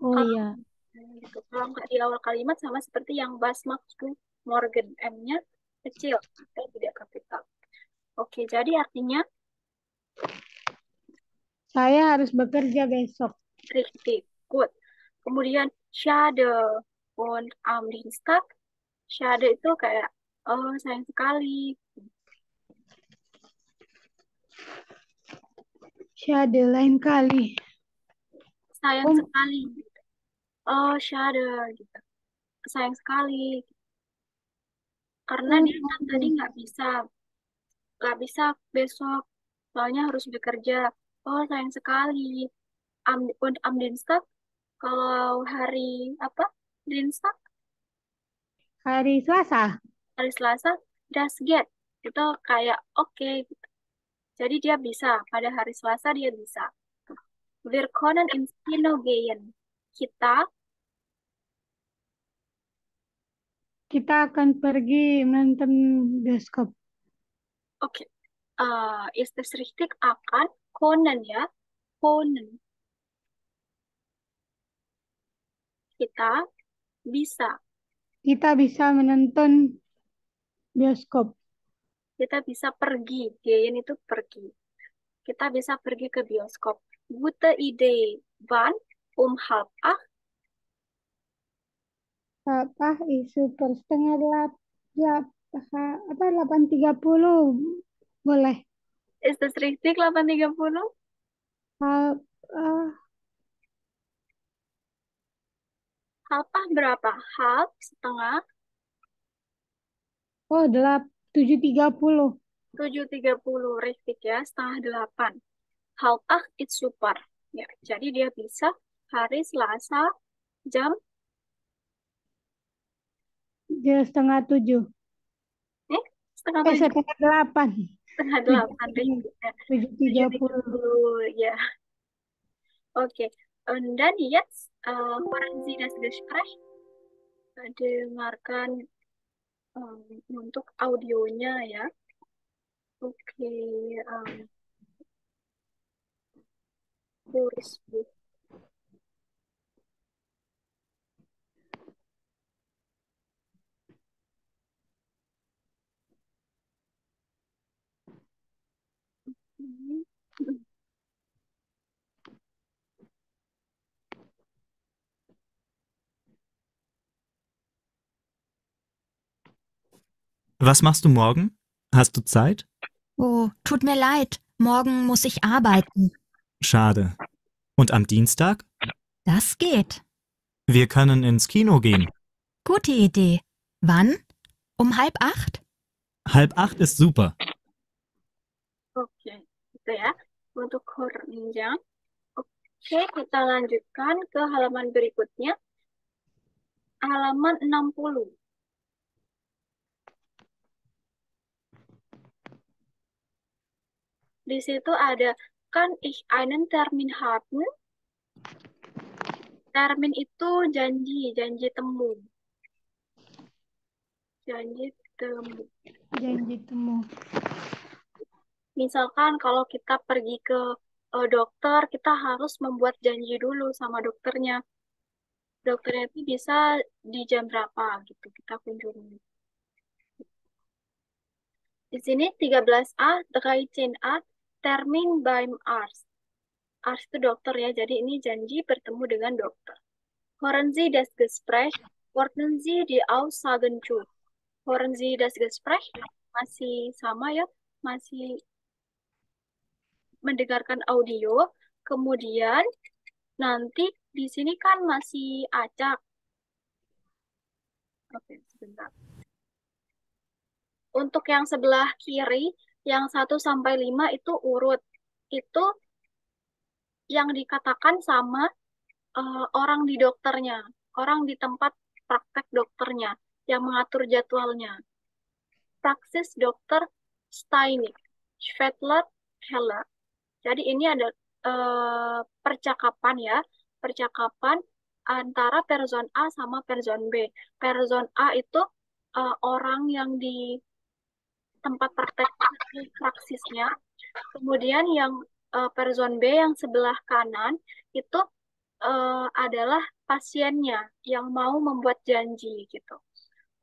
Oh Kalau iya, gitu. Kalau nggak di awal kalimat sama seperti yang Bas maksud Morgan M-nya kecil, dan tidak kapital. Oke, jadi artinya saya harus bekerja besok. richtig, good. Kemudian Schade und am Dienstag. Schade itu kayak oh sayang sekali, Syade lain kali. sayang Oh, sekali. Oh Schade gitu, sayang sekali. Karena oh, dia kan tadi nggak bisa besok, soalnya harus bekerja. Oh sayang sekali. Und am Dienstag, kalau hari apa? Dienstag, hari Selasa. hari Selasa, das geht. Itu kayak oke gitu. Jadi dia bisa, pada hari Selasa dia bisa. Wir können ins Kino gehen. Kita, Kita akan pergi menonton bioskop. oke. Ist das richtig? Akan, können ya. Können. Kita bisa. Kita bisa menonton bioskop. Kita bisa pergi. Gehen itu pergi. Kita bisa pergi ke bioskop. Gute Idee. Wann? Halb acht. Apa isu per setengah delapan, apa 8.30 boleh. Ist das richtig 8.30? Hal, eh, Halpah berapa? Half, setengah, oh 7.30. 7.30. Richtig ya, setengah 8. Halpah it's super. Ya, jadi dia bisa hari Selasa jam Dia setengah 7. setengah 7, Setengah 8. setengah tujuh 8. tiga Richtig ya. tujuh tiga tujuh tiga puluh puluh ya. Oke. Und dann jetzt hören Sie das Gespräch. Dengarkan untuk audionya ya. Oke. Turisme. Hmm. Was machst du morgen? Hast du Zeit? Oh, tut mir leid. Morgen muss ich arbeiten. Schade. Und am Dienstag? Das geht. Wir können ins Kino gehen. Gute Idee. Wann? Um 7:30? 7:30 ist super. Oke, gitu ya. Untuk hornya. Oke, kita lanjutkan ke halaman berikutnya. Halaman 60. Di situ ada kan ich einen Termin haben. Termin itu janji, janji temu. Janji temu. Janji temu. Misalkan kalau kita pergi ke dokter, kita harus membuat janji dulu sama dokternya. Dokternya itu bisa di jam berapa gitu kita kunjungi. Di sini 13a, 13a, Termin beim Arzt. Arzt itu dokter ya, jadi ini janji bertemu dengan dokter. Hören Sie das Gespräch? Ordnen Sie die Aussagen zu. Hören Sie das Gespräch? Masih sama ya, masih mendengarkan audio. Kemudian nanti di sini kan masih acak. Oke, sebentar. Untuk yang sebelah kiri, yang 1 sampai 5 itu urut. Itu yang dikatakan sama orang di dokternya, orang di tempat praktek dokternya, yang mengatur jadwalnya. Praksis dokter Steinig, Schwedler, Heller. Jadi ini ada percakapan ya, percakapan antara person A sama person B. Person A itu orang yang di tempat praktek praksisnya. Kemudian yang person B yang sebelah kanan itu adalah pasiennya yang mau membuat janji gitu.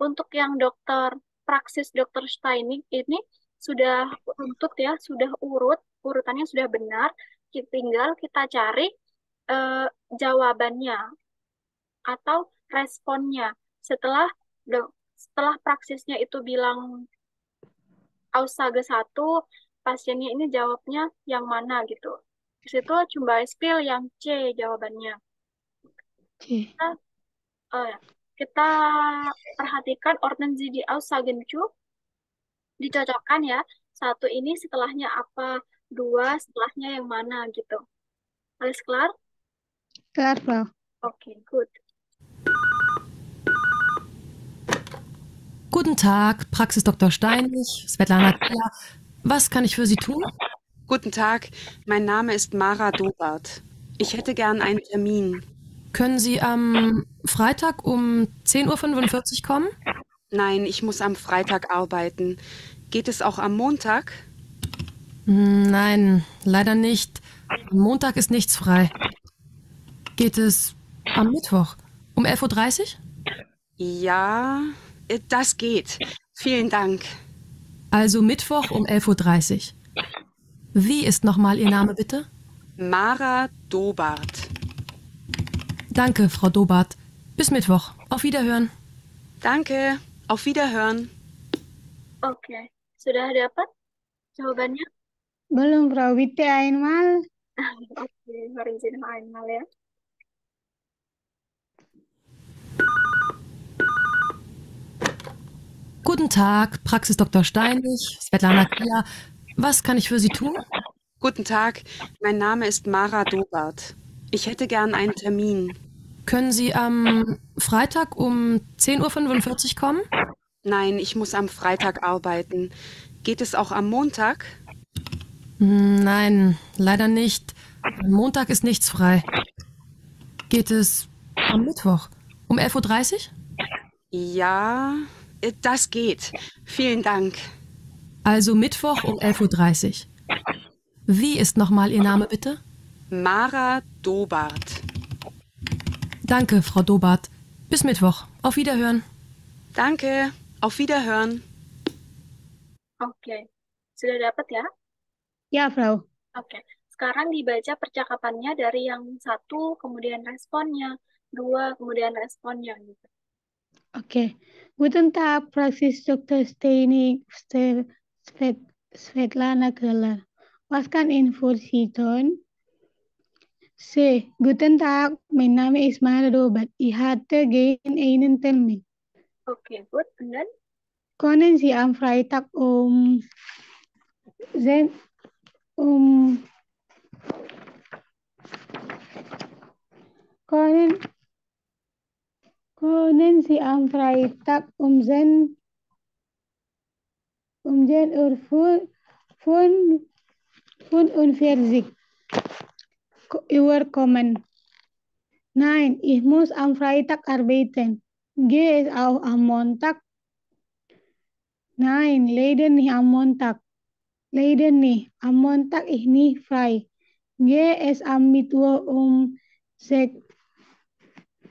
Untuk yang dokter praksis dokter Steinig ini sudah runtut ya, sudah urutannya sudah benar. Tinggal kita cari jawabannya atau responnya. Setelah praksisnya itu bilang Aussage 1, pasiennya ini jawabnya yang mana gitu. Di situ zum Beispiel yang C jawabannya. C. Kita perhatikan ordnen Sie die Aussagen zu. Dicocokkan ya. 1 ini setelahnya apa, 2 setelahnya yang mana gitu. Alles klar? Klar, Frau. Oke, good. Guten Tag, Praxis Dr. Steinig, Svetlana Killer. Was kann ich für Sie tun? Guten Tag, mein Name ist Mara Dobart. Ich hätte gern einen Termin. Können Sie am Freitag um 10:45 Uhr kommen? Nein, ich muss am Freitag arbeiten. Geht es auch am Montag? Nein, leider nicht. Am Montag ist nichts frei. Geht es am Mittwoch um 11:30 Uhr? Ja, das geht. Vielen Dank. Also Mittwoch um 11:30 Uhr. Wie ist nochmal Ihr Name, bitte? Mara Dobart. Danke, Frau Dobart. Bis Mittwoch. Auf Wiederhören. Danke, auf Wiederhören. Oke, sudah dapat jawabannya? Belum, Frau. Bitte einmal. Oke, hören Sie noch einmal ya. Guten Tag, Praxis Dr. Steinig, Svetlana Killer. Was kann ich für Sie tun? Guten Tag, mein Name ist Mara Dobart. Ich hätte gern einen Termin. Können Sie am Freitag um 10:45 Uhr kommen? Nein, ich muss am Freitag arbeiten. Geht es auch am Montag? Nein, leider nicht. Am Montag ist nichts frei. Geht es am Mittwoch um 11:30 Uhr? Ja, das geht. Vielen Dank. Also Mittwoch um 11:30 Uhr. Wie ist nochmal Ihr Name, bitte? Mara Dobart. Danke, Frau Dobart. Bis Mittwoch. Auf Wiederhören. Danke, auf Wiederhören. Oke, sudah dapat ya? Ya, Frau. Oke, sekarang dibaca percakapannya dari yang satu, kemudian responnya, dua, kemudian responnya gitu. Oke. Guten Tag, Praxis Dr. Svetlana Keller. Was kann ich für Sie tun? Guten Tag, mein Name ist Mara Robert. Ich hatte gegen einen Termin. Oke, good. And then, Können Sie am Freitag um können Sie am Freitag um 10:45 Uhr kommen? Nein, ich muss am Freitag arbeiten. Geht es auch am Montag? Nein, leider nicht am Montag. Leider nicht. Am Montag ist nicht frei. Geht es am Mittwoch um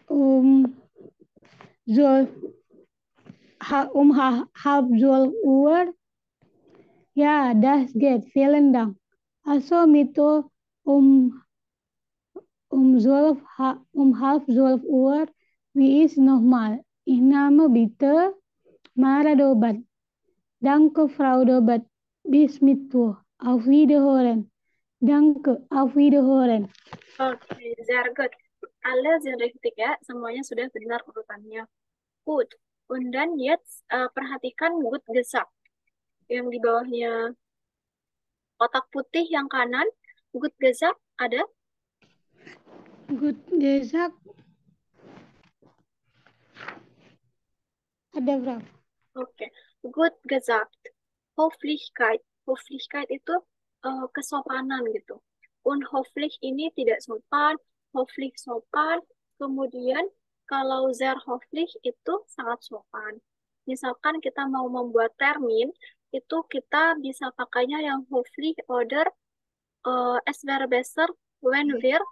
11 Uhr? Ja, das geht. Vielen Dank. Also Mittwoch um 11 Uhr. Wie ist nochmal? Ich Name bitte Mara Dobert. Danke, Frau Dobert. Bis Mittwoch. Auf Wiederhören. Danke, auf Wiederhören. oke, sehr good. Alle sind richtig ya, semuanya sudah benar urutannya. Good. Und dann jetzt perhatikan gut gesagt. Yang di bawahnya kotak putih yang kanan, gut gesagt ada. Gut gesagt. Ada, Frau. Oke, gut gesagt. Höflichkeit. Höflichkeit itu kesopanan gitu. Unhöflich ini tidak sopan, höflich sopan. Kemudian kalau sehr höflich itu sangat sopan. Misalkan kita mau membuat termin, itu kita bisa pakainya yang höflich oder es wäre besser, wenn wir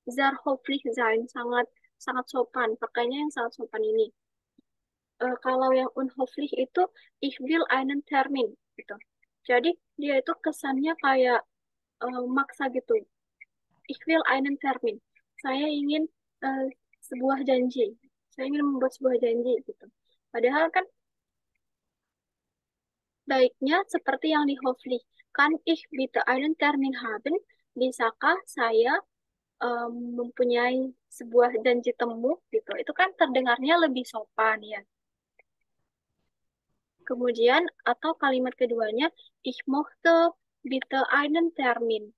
sehr höflich sein. Sangat sangat sopan. Pakainya yang sangat sopan ini. Kalau yang unhöflich itu ich will einen Termin gitu. Jadi dia itu kesannya kayak maksa gitu. Ich will einen Termin. Saya ingin sebuah janji. Saya ingin membuat sebuah janji gitu. Padahal kan baiknya seperti yang di höflich. Kann ich bitte einen Termin haben? Bisakah saya mempunyai sebuah janji temu gitu. Itu kan terdengarnya lebih sopan ya. Kemudian atau kalimat keduanya, ich möchte bitte einen Termin.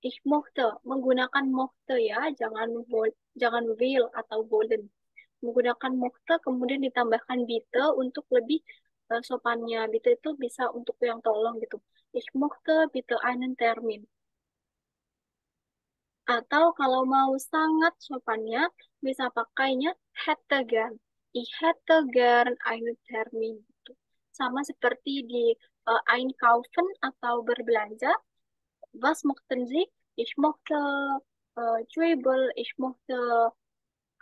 Ich möchte menggunakan möchte ya, jangan will atau wollen. Menggunakan möchte kemudian ditambahkan bitte untuk lebih sopannya. Bitte itu bisa untuk yang tolong gitu. Ich möchte bitte einen Termin. Atau kalau mau sangat sopannya bisa pakainya hätte gern. Ich hätte gern einen Termin. Sama seperti di einkaufen atau berbelanja. Was möchten Sie? Ich möchte Zwiebel, ich möchte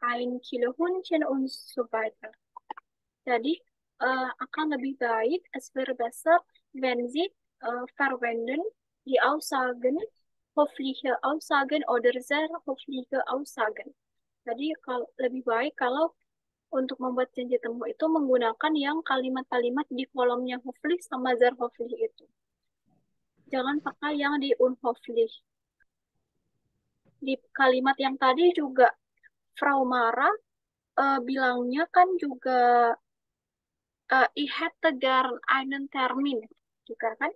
ein Kilo Hühnchen und so weiter. Jadi akan lebih baik, es wäre besser, wenn Sie verwenden die Aussagen, höfliche Aussagen oder sehr höfliche Aussagen. Jadi lebih baik kalau untuk membuat janji temu itu menggunakan yang kalimat-kalimat di kolomnya höflich sama sehr höflich itu. Jangan pakai yang di unhöflich. Di kalimat yang tadi juga Frau Mara bilangnya kan juga ich hätte gern einen Termin juga kan.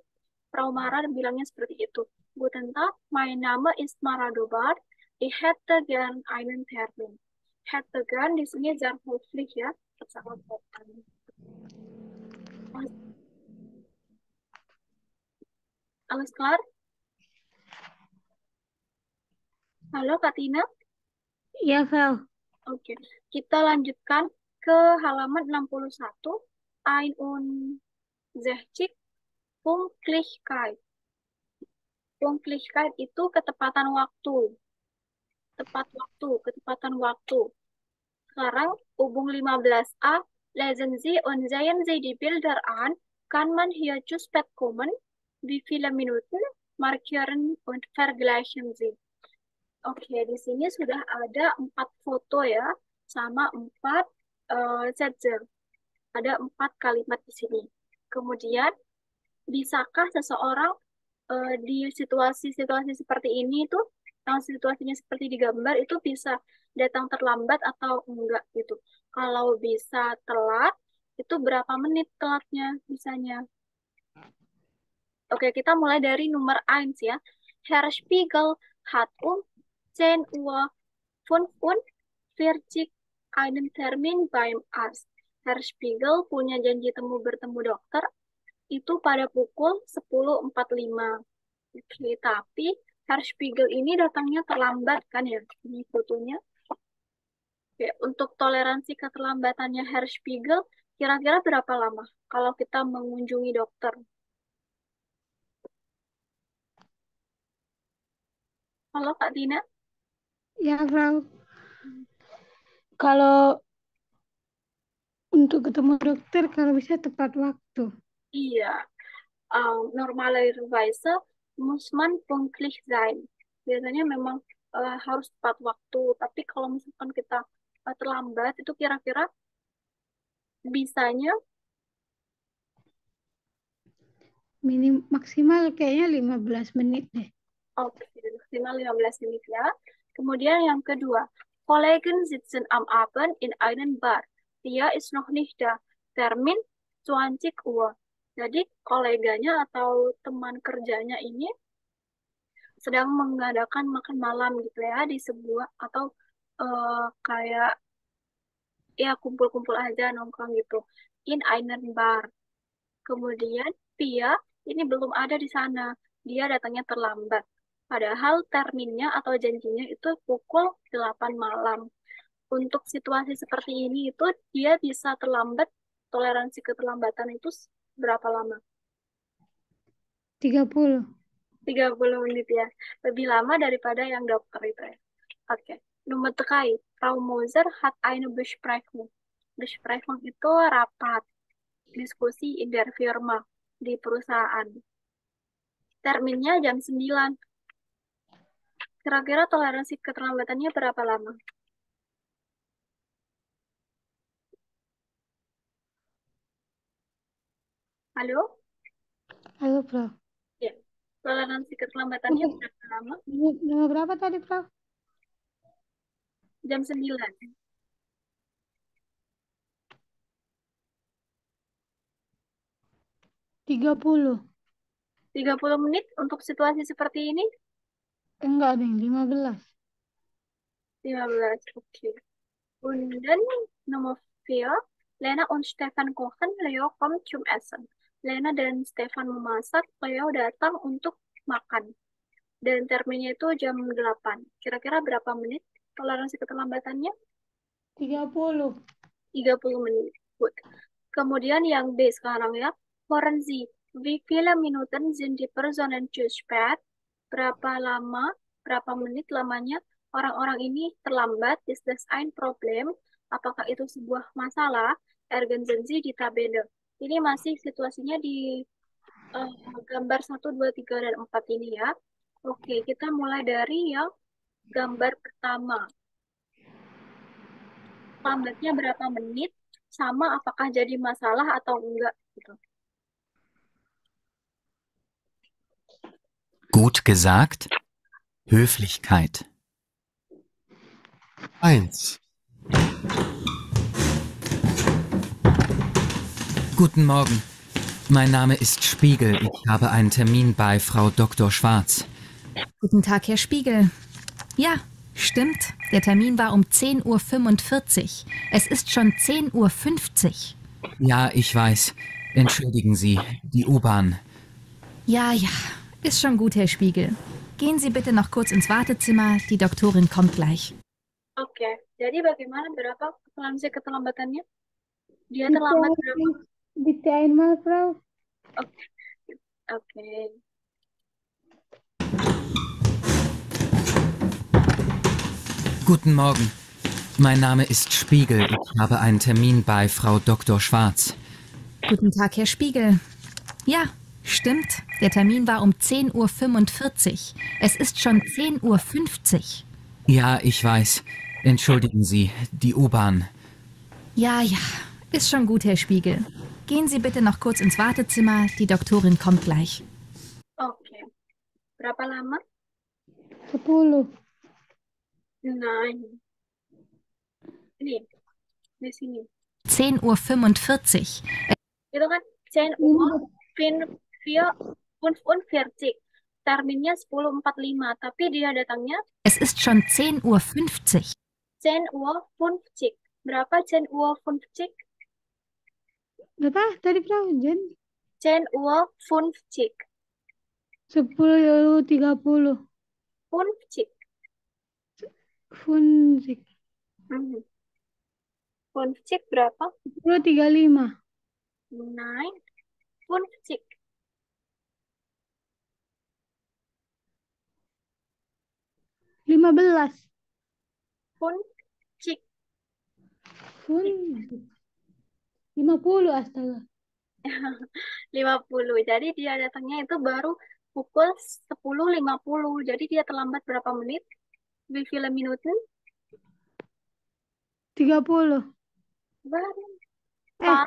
Frau Mara bilangnya seperti itu. Guten Tag, mein Name ist Mara Dobart. Ich hätte gern einen Termin. Hätte gern di sini sehr höflich ya, sangat sopan. Alles klar? Halo Kak Tina? Ya, Frau. Oke, kita lanjutkan ke halaman 61. Ein und 60 Pünktlichkeit. Pünktlichkeit itu ketepatan waktu. Tepat waktu, ketepatan waktu. Sekarang hubung 15a. Lesen Sie und sehen Sie die Bilder an. Kann man hier zu spät kommen? Wie viele Minuten? Markieren und vergleichen Sie. Oke, di sini sudah ada 4 foto ya, sama 4 Sätze. Ada 4 kalimat di sini. Kemudian, bisakah seseorang di situasi-situasi seperti ini tuh, yang situasinya seperti di gambar itu bisa datang terlambat atau enggak gitu. Kalau bisa telat, itu berapa menit telatnya bisanya? Oke, kita mulai dari nomor 1 ya. Herr Spiegel hat 10 Uhr 45 einen Termin beim Arzt. Herr Spiegel punya janji bertemu dokter itu pada pukul 10.45. Oke, tapi Herr Spiegel ini datangnya terlambat kan ya di fotonya. Oke, untuk toleransi keterlambatannya Herr Spiegel kira-kira berapa lama kalau kita mengunjungi dokter? Halo Kak Dina? Ya, Frau. Kalau untuk ketemu dokter, kalau bisa tepat waktu. Iya, normalerweise muss man pünktlich sein. Biasanya memang harus tepat waktu, tapi kalau misalkan kita terlambat, itu kira-kira bisanya Maksimal kayaknya 15 menit deh. oke, maksimal 15 menit ya. Kemudian yang kedua, Kollegen sitzen am Abend in einen Bar. Dia ist noch nicht da. Termin 20 Uhr. Jadi koleganya atau teman kerjanya ini sedang mengadakan makan malam gitu ya di sebuah atau kayak ya kumpul-kumpul aja nongkrong gitu in einen Bar. Kemudian Pia ini belum ada di sana. Dia datangnya terlambat. Padahal terminnya atau janjinya itu pukul 8 malam. Untuk situasi seperti ini itu dia bisa terlambat, toleransi keterlambatan itu berapa lama? 30. 30 menit ya. Lebih lama daripada yang dokter itu ya. Oke. Nomor 3. Frau Moser hat eine Besprechung. Besprechung itu rapat, diskusi in der Firma, di perusahaan. Terminnya jam 9. Kira-kira toleransi keterlambatannya berapa lama? Halo? Halo, Frau. Ya. Toleransi keterlambatannya berapa lama? Nomor berapa tadi, Frau? Jam 9. 30. 30 menit untuk situasi seperti ini? Enggak deh, 15. 15. Oke. Und dann Nummer 4. Lena und Stefan kochen, Leo kommt zum Essen. Lena dan Stefan memasak, Leo datang untuk makan. Dan terminnya itu jam 8. Kira-kira berapa menit toleransi keterlambatannya? 30. 30 menit. Good. Kemudian yang B sekarang ya. Hören Sie, wie viele Minuten sind die Personen zu spät? Berapa lama, berapa menit lamanya orang-orang ini terlambat? Ist das ein Problem? Apakah itu sebuah masalah? Ergänzen Sie die Tabelle. Ini masih situasinya di gambar 1, 2, 3, dan 4 ini ya. Oke, kita mulai dari yang gambar pertama. Lambatnya berapa menit, sama apakah jadi masalah atau enggak gitu. Gut gesagt. Höflichkeit. 1, Guten Morgen. Mein Name ist Spiegel. Ich habe einen Termin bei Frau Dr. Schwarz. Guten Tag, Herr Spiegel. Ja, stimmt. Der Termin war um 10.45 Uhr. Es ist schon 10.50 Uhr. Ja, ich weiß. Entschuldigen Sie, die U-Bahn. Ja, ja, ist schon gut, Herr Spiegel. Gehen Sie bitte noch kurz ins Wartezimmer. Die Doktorin kommt gleich. Oke, jadi bagaimana berapa toleransi keterlambatannya? Dia terlambat berapa? Dictain mal, Frau. Oke. Oke. Guten Morgen. Mein Name ist Spiegel. Ich habe einen Termin bei Frau Dr. Schwarz. Guten Tag, Herr Spiegel. Ja, stimmt. Der Termin war um 10:45 Uhr. Es ist schon 10:50 Uhr. Ja, ich weiß. Entschuldigen Sie, die U-Bahn. Ja, ja, ist schon gut, Herr Spiegel. Gehen Sie bitte noch kurz ins Wartezimmer. Die Doktorin kommt gleich. Oke. Berapa lama? 10. Nein. Ini, di sini. 10:45 Uhr. Itu kan 10 Uhr 45. Terminnya 10.45, tapi dia datangnya Es ist schon 10:50 Uhr. 10 Uhr 50. Berapa 10 Uhr 50? Berapa tadi Frau Jen? 10 Uhr 50. 10:30. 50. Funzik. Mhm. 50 berapa? 10:35. Nein. 50. 15. 50. Funzik. 50 astaga. 50. Jadi dia datangnya itu baru pukul 10.50. Jadi dia terlambat berapa menit? Wie viele Minuten? 30. Baru. Eh,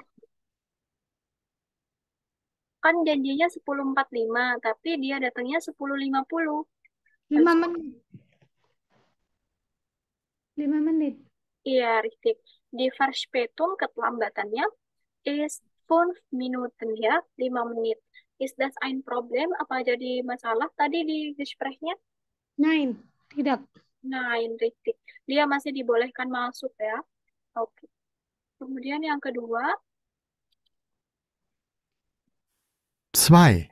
Kan janjinya 10.45, tapi dia datangnya 10.50. 5 menit. 5 menit. Iya, richtig. Die Verspätung keterlambatannya ist 5 Minuten ya, 5 menit. Ist das ein Problem? Apa jadi masalah tadi di Gesprächnya? Nein, tidak. Nein, richtig. Dia masih dibolehkan masuk ya. Oke. Kemudian yang kedua, 2.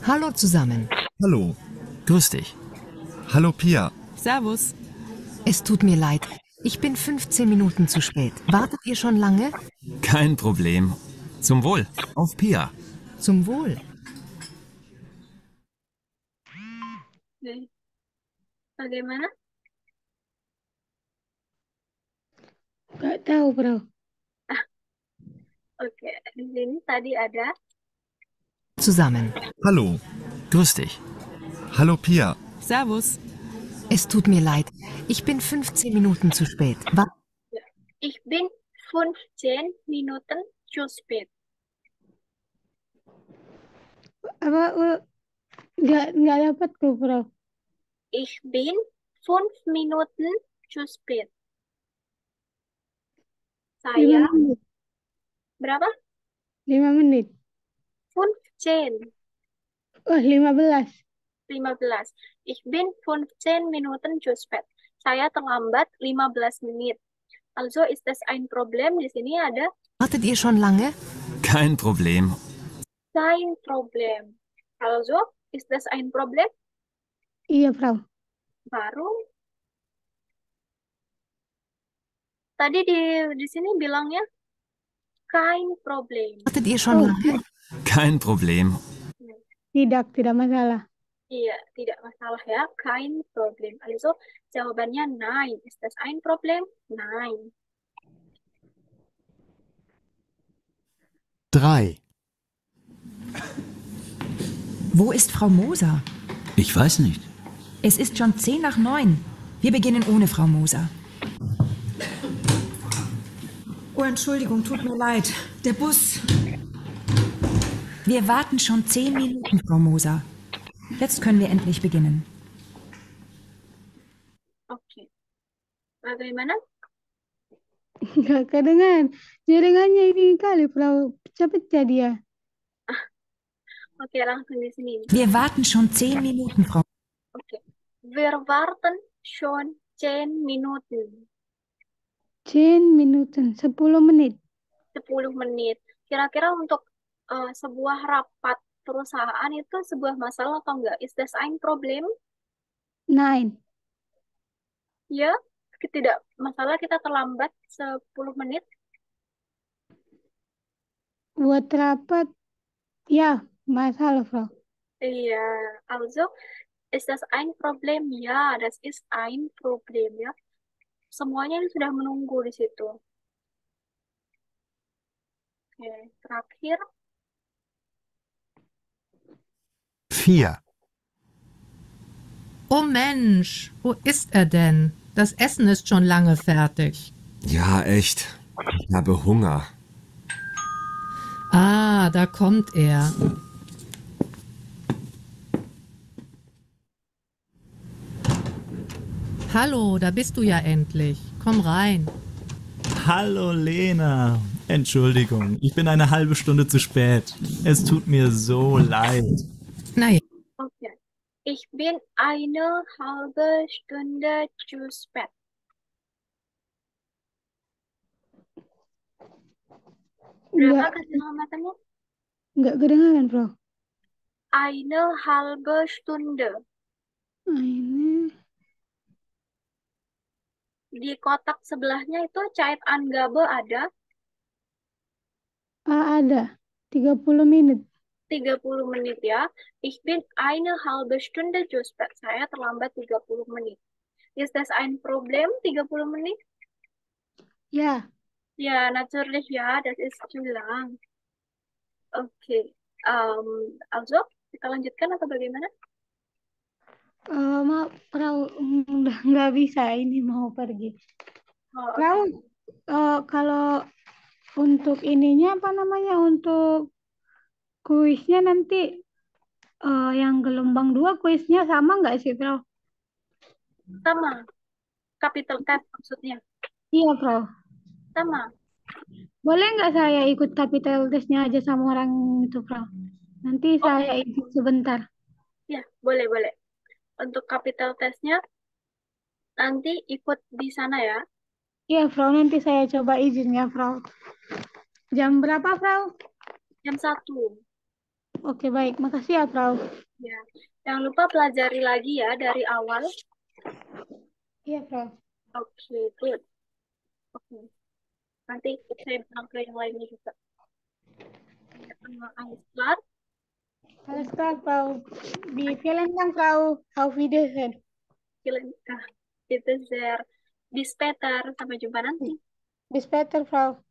Hallo zusammen. Hallo. Grüß dich. Hallo Pia. Servus. Es tut mir leid. Ich bin 15 Minuten zu spät. Wartet ihr schon lange? Kein Problem. Zum Wohl. Auf Pia. Zum Wohl. bagaimana? Gak tahu, Bro. Oke, di sini tadi ada Zusammen. Hallo. Grüß dich. Hallo Pia. Servus. Es tut mir leid. Ich bin 15 Minuten zu spät. Ich bin 15 Minuten zu spät. Apa nggak dapat tuh, Bro. Ich bin 5 Minuten zu spät. 5 Saya menit. berapa? 5 menit. 15. Oh, 15. 15. Ich bin 15 Minuten zu spät. Saya terlambat 15 menit. Also ist das ein Problem? Di sini ada Wartet ihr schon lange? Kein Problem. kein Problem. Also ist das ein Problem? Iya, Bro. Baru tadi di sini bilangnya kein Problem. Wartet ihr schon lange? Kein Problem. Tidak masalah. Iya, tidak masalah ya. Kein Problem. Also jawabannya nein. Ist das ein Problem? Nein. 3. Wo ist Frau Moser? Ich weiß nicht. Es ist schon 8:50. Wir beginnen ohne Frau Moser. Oh, Entschuldigung, tut mir leid. Der Bus. Wir warten schon 10 Minuten, Frau Moser. Jetzt können wir endlich beginnen. Oke. Bagaimana? Nggak kedengaran. Jaringannya ini kali, Bro. Pecah-pecah dia. Oke, langsung di sini. Wir warten schon 10 Minuten, Frau. Oke. Wir warten schon 10 Minuten. 10 Minuten. 10 menit. 10 menit. Kira-kira untuk sebuah rapat perusahaan itu sebuah masalah atau enggak? Is this ein Problem? Nein. Ya, tidak masalah kita terlambat 10 menit. Buat rapat, ya, masalah, Bro. Iya, also Ist das ein Problem? Ya, das ist ein Problem ya. Semuanya ini sudah menunggu di situ. Oke, terakhir 4. Oh Mensch, wo ist er denn? Das Essen ist schon lange fertig. Ja, echt. Ich habe Hunger. Ah, da kommt er. Hallo, da bist du ja endlich. Komm rein. Hallo Lena. Entschuldigung, ich bin eine halbe Stunde zu spät. Es tut mir so leid. Naja, oke. Ich bin eine halbe Stunde zu spät. Berapa Enggak, keselamatan? enggak kedengaran, Bro. Eine halbe Stunde. Nah, ini Di kotak sebelahnya itu Zeit Angabe ada ada 30 menit. 30 menit ya. Ich bin eine halbe Stunde zu spät. Saya terlambat 30 menit. Ist das ein Problem, 30 Menit? Ya, Ja, natürlich ja, das ist zu lang. Oke. Also, kita lanjutkan atau bagaimana? maaf, Frau, udah nggak bisa ini mau pergi. Oh, Frau, kalau untuk ininya apa namanya, untuk kuisnya nanti yang gelombang 2 kuisnya sama nggak sih, Frau? sama. Capital Cat maksudnya. Iya, Frau. Sama. Boleh nggak saya ikut capital testnya aja sama orang itu, Frau? Nanti saya ikut sebentar. Ya, boleh. Untuk capital testnya nanti ikut di sana ya. Iya, Frau, nanti saya coba izin ya, Frau. Jam berapa, Frau? Jam 1. Oke, baik. Makasih ya, Frau. Ya. Jangan lupa pelajari lagi ya dari awal. Iya, Frau. Oke, good. Oke. Nanti saya bilang ke yang lainnya juga. Alles klar? Alles klar, Frau. Vielen Dank, Frau. Auf Wiedersehen. Bitte sehr. Bis später. Sampai jumpa nanti. Bis später, Frau.